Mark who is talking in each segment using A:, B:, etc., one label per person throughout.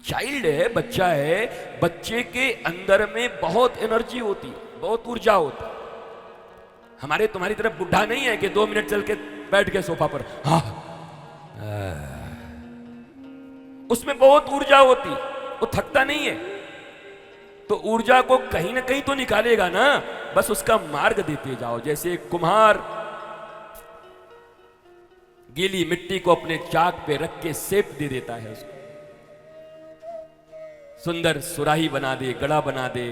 A: Child है, बच्चा है, बच्चे के अंदर में बहुत एनर्जी होती है, बहुत ऊर्जा होती है। हमारे तुम्हारी तरफ बुढ़ा नहीं है कि 2 मिनट चल के बैठ गए सोफा पर, हाँ, उसमें बहुत ऊर्जा होती, वो थकता नहीं है। तो ऊर्जा को कहीं ना कहीं तो निकालेगा ना, बस उसका मार्ग देते जाओ। जैसे कुम्हार गीली मिट्टी को अपने चाक पे रख के शेप दे देता है, उसको सुंदर सुराही बना दे, गड़ा बना दे,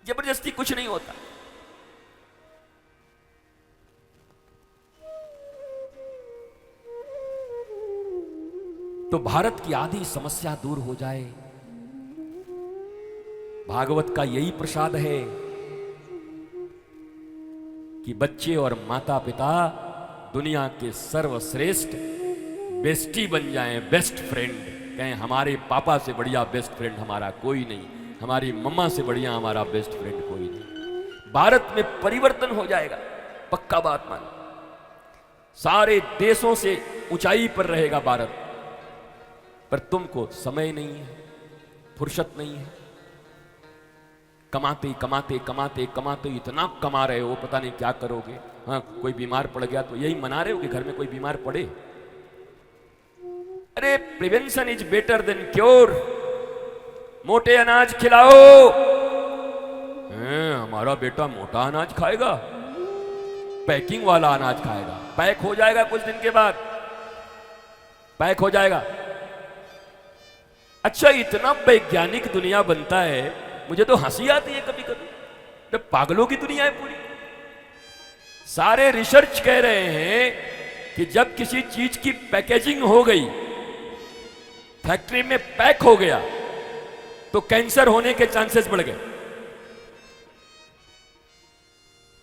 A: जबरदस्ती कुछ नहीं होता। तो भारत की आधी समस्या दूर हो जाए, भागवत का यही प्रसाद है कि बच्चे और माता पिता दुनिया के सर्वश्रेष्ठ बेस्टी बन जाएं, बेस्ट फ्रेंड। कहें हमारे पापा से बढ़िया बेस्ट फ्रेंड हमारा कोई नहीं, हमारी मम्मा से बढ़िया हमारा बेस्ट फ्रेंड कोई नहीं। भारत में परिवर्तन हो जाएगा, पक्का बात मान। सारे देशों से ऊंचाई पर रहेगा भारत, पर तुमको समय नहीं है, फुर्सत नहीं है। कमाते कमाते कमाते कमाते इतना कमा रहे हो, पता नहीं क्या करोगे। हाँ, कोई बीमार पड़ गया तो यही मना रहे हो कि घर में कोई बीमार पड़े। अरे prevention is better than cure. मोटे अनाज खिलाओ। हमारा बेटा मोटा अनाज खाएगा, पैकिंग वाला अनाज खाएगा, पैक हो जाएगा कुछ दिन के बाद, पैक हो जाएगा। अच्छा, इतना वैज्ञानिक दुनिया बनता है, मुझे तो हंसी आती है कभी कभी। तो पागलों की दुनिया है पूरी। सारे रिसर्च कह रहे हैं कि जब किसी चीज की पैकेजिंग हो गई, फैक्ट्री में पैक हो गया, तो कैंसर होने के चांसेस बढ़ गए।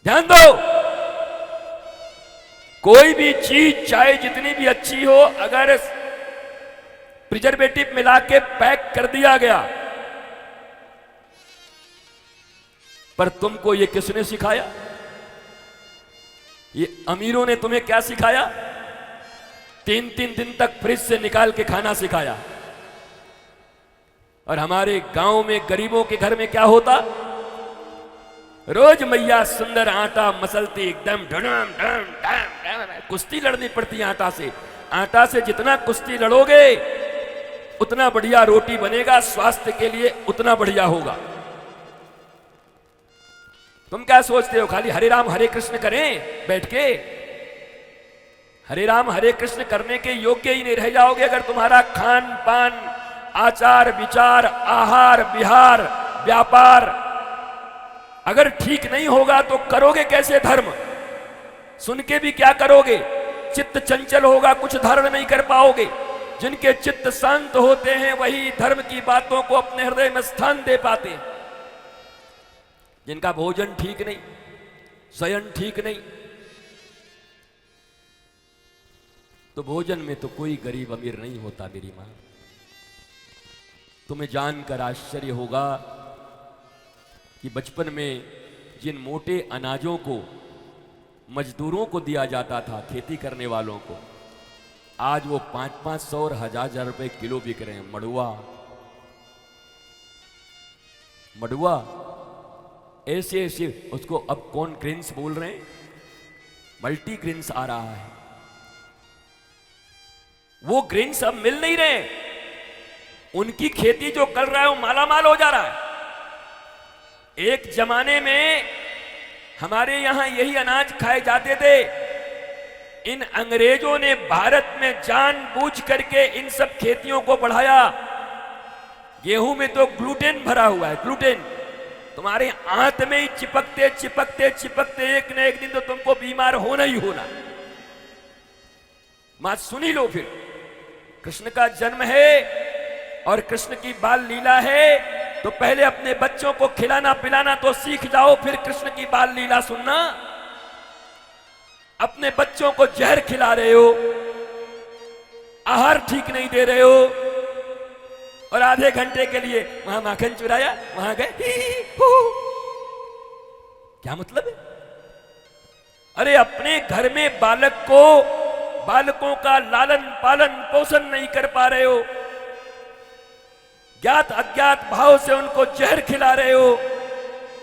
A: ध्यान दो, कोई भी चीज चाहे जितनी भी अच्छी हो, अगर प्रिजर्वेटिव मिला के पैक कर दिया गया, पर तुमको ये किसने सिखाया? ये अमीरों ने तुम्हें क्या सिखाया? 3-3 दिन तक फ्रिज से निकाल के खाना सिखाया। और हमारे गांव में गरीबों के घर में क्या होता? रोज मैया सुंदर आटा मसलती, एकदम ढड़म ढम ढम, कुश्ती लड़नी पड़ती है आटा से। आटा से जितना कुश्ती लड़ोगे उतना बढ़िया रोटी बनेगा, स्वास्थ्य के लिए उतना बढ़िया होगा। तुम क्या सोचते हो खाली हरे राम हरे कृष्ण करें बैठ के? हरे राम हरे कृष्ण करने के योग्य ही नहीं रह जाओगे अगर तुम्हारा खान पान, आचार विचार, आहार विहार, व्यापार अगर ठीक नहीं होगा तो करोगे कैसे धर्म? सुन के भी क्या करोगे? चित्त चंचल होगा, कुछ धारण नहीं कर पाओगे। जिनके चित्त शांत होते हैं वही धर्म की बातों को अपने हृदय में स्थान दे पाते हैं। जिनका भोजन ठीक नहीं, शयन ठीक नहीं, तो भोजन में तो कोई गरीब अमीर नहीं होता मेरी मां। तुम्हें जानकर आश्चर्य होगा कि बचपन में जिन मोटे अनाजों को मजदूरों को दिया जाता था, खेती करने वालों को, आज वो 500-500 और 1000 रुपए किलो बिक रहे हैं। मड़ुआ, मड़ुआ ऐसे ऐसे उसको अब कौन ग्रेन्स बोल रहे हैं, मल्टी ग्रेन्स आ रहा है। वो ग्रेन्स अब मिल नहीं रहे। उनकी खेती जो कर रहा है वो मालामाल हो जा रहा है। एक जमाने में हमारे यहां यही अनाज खाए जाते थे। इन अंग्रेजों ने भारत में जानबूझ करके इन सब खेतियों को बढ़ाया। गेहूं में तो ग्लूटेन भरा हुआ है, ग्लूटेन तुम्हारे आंत में ही चिपकते चिपकते चिपकते एक न एक दिन तो तुमको बीमार होना ही होना। बात सुनी लो फिर। कृष्ण का जन्म है और कृष्ण की बाल लीला है, तो पहले अपने बच्चों को खिलाना पिलाना तो सीख जाओ, फिर कृष्ण की बाल लीला सुनना। अपने बच्चों को जहर खिला रहे हो, आहार ठीक नहीं दे रहे हो, और आधे घंटे के लिए वहां माखन चुराया, वहां गए ही हू। क्या मतलब है? अरे अपने घर में बालक को, बालकों का लालन पालन पोषण नहीं कर पा रहे हो, ज्ञात अज्ञात भाव से उनको जहर खिला रहे हो,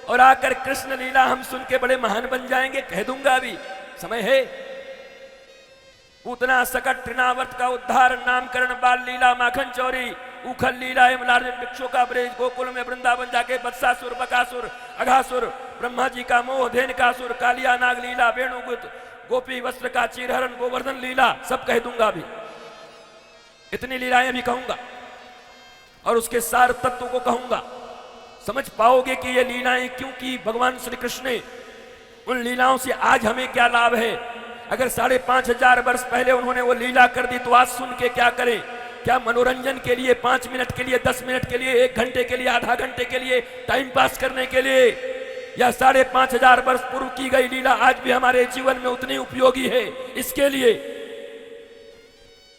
A: और आकर कृष्ण लीला हम सुन के बड़े महान बन जाएंगे, कह दूंगा अभी समय है। पूतना सकट तृणावर्त का उद्धार, नामकरण बाल लीला माखन चौरी, उखल लीला यमलार्जुन भिक्षु का ब्रेज, गोकुल में वृंदावन जाके बत्सासुर बकासुर अघासुर, ब्रह्मा जी का मोह धेनकासुर, कालिया नाग लीला, वेणुगुत गोपी वस्त्र का चीरहरण, गोवर्धन लीला, सब कह दूंगा अभी, इतनी लीलाएं भी कहूंगा और उसके सार तत्व को कहूंगा। समझ पाओगे कि ये लीलाएं क्यों की भगवान श्री कृष्ण ने, उन लीलाओं से आज हमें क्या लाभ है। अगर 5,500 वर्ष पहले उन्होंने वो लीला कर दी तो आज सुन के क्या करें। क्या मनोरंजन के लिए 5 मिनट के लिए, 10 मिनट के लिए, 1 घंटे के लिए, आधा घंटे के लिए, टाइम पास करने के लिए, या 5,500 वर्ष पूर्व की गई लीला आज भी हमारे जीवन में उतनी उपयोगी है। इसके लिए